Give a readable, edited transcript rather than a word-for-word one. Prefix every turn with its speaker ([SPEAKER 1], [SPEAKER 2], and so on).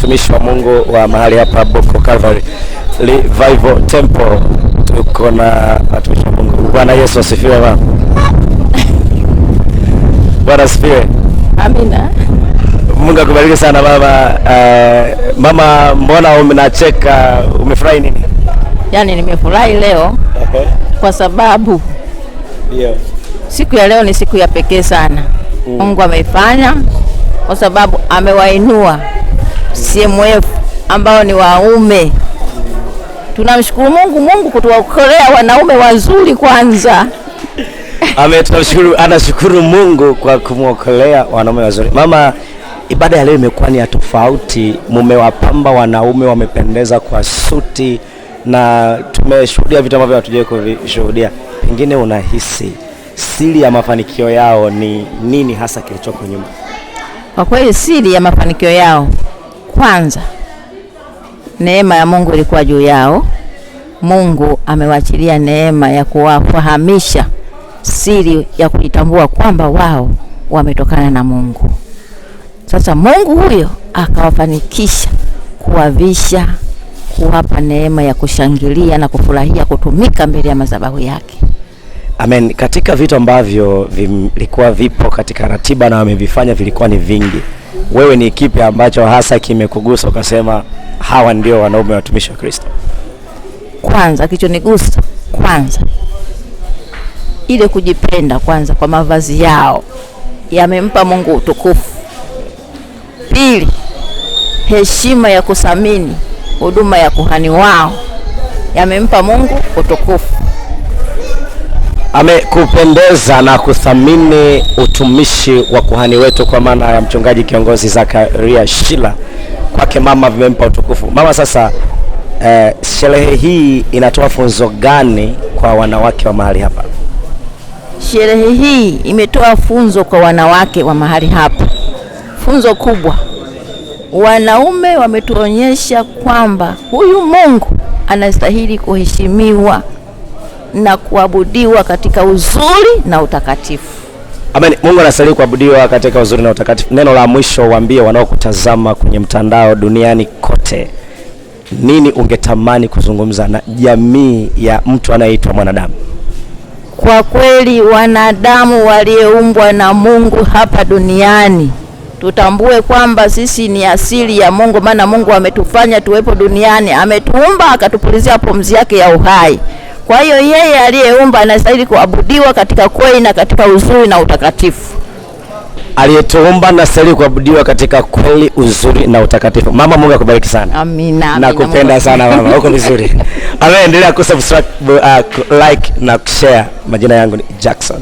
[SPEAKER 1] watumishi wa Mungu wa mahali hapa Boko Calvary Revival Temple. Tuko na watumishi wa Mungu. Bwana Yesu asifiwe mama. Bwana asifiwe.
[SPEAKER 2] Amina.
[SPEAKER 1] Mungu akubariki sana mama. Mama, mbona unacheka? Umefurahi nini?
[SPEAKER 2] Yaani nimefurahi leo kwa sababu siku ya leo ni siku ya pekee sana. Mungu ameifanya kwa sababu amewainua CMF ambao ni waume. Tunamshukuru Mungu kutuokolea wanaume wazuri kwanza.
[SPEAKER 1] Tunamshukuru, anashukuru Mungu kwa kumuokolea wanaume wazuri. Mama, ibada ya leo imekuwa ni tofauti. Mumewapamba wanaume, wamependeza kwa suti na tumeshuhudia vitu ambavyo hatujawahi kushuhudia. Pengine unahisi siri ya mafanikio yao ni nini hasa kilichoko nyuma?
[SPEAKER 2] Kwa kweli siri ya mafanikio yao, kwanza neema ya Mungu ilikuwa juu yao. Mungu amewachilia neema ya kuwafahamisha siri ya kujitambua kwamba wao wametokana na Mungu. Sasa Mungu huyo akawafanikisha kuwavisha, kuwapa neema ya kushangilia na kufurahia kutumika mbele ya madhabahu yake.
[SPEAKER 1] Amen. Katika vitu ambavyo vilikuwa vipo katika ratiba na wamevifanya vilikuwa ni vingi. Wewe ni kipi ambacho hasa kimekugusa ukasema hawa ndio wanaume watumishi wa Kristo?
[SPEAKER 2] Kwanza kilichonigusa kwanza ile kujipenda kwanza kwa mavazi yao, yamempa Mungu utukufu. Pili, heshima ya kusamini huduma ya kuhani wao, yamempa Mungu utukufu.
[SPEAKER 1] Amekupendeza na kuthamini utumishi wa kuhani wetu kwa maana ya mchungaji kiongozi Zakaria Shila, kwake mama vimempa utukufu. Mama, sasa sherehe hii inatoa funzo gani kwa wanawake wa mahali hapa?
[SPEAKER 2] Sherehe hii imetoa funzo kwa wanawake wa mahali hapa, funzo kubwa. Wanaume wametuonyesha kwamba huyu Mungu anastahili kuheshimiwa na kuabudiwa katika uzuri na utakatifu.
[SPEAKER 1] Amen. Mungu anastahili kuabudiwa katika uzuri na utakatifu. Neno la mwisho waambie wanaokutazama kwenye mtandao duniani kote, nini ungetamani kuzungumza na jamii ya mtu anayeitwa mwanadamu?
[SPEAKER 2] Kwa kweli wanadamu walioumbwa na Mungu hapa duniani, tutambue kwamba sisi ni asili ya Mungu, maana Mungu ametufanya tuwepo duniani, ametuumba akatupulizia pumzi yake ya uhai. Kwa hiyo yeye aliyeumba anastahili kuabudiwa katika kweli na katika uzuri na utakatifu.
[SPEAKER 1] Aliyetuumba anastahili kuabudiwa katika kweli, uzuri na utakatifu. Mama, Mungu akubariki sana.
[SPEAKER 2] Amina.
[SPEAKER 1] Nakupenda sana mama. Uko vizuri. Endelea kusubscribe, like na kushare. Majina yangu ni Jackson.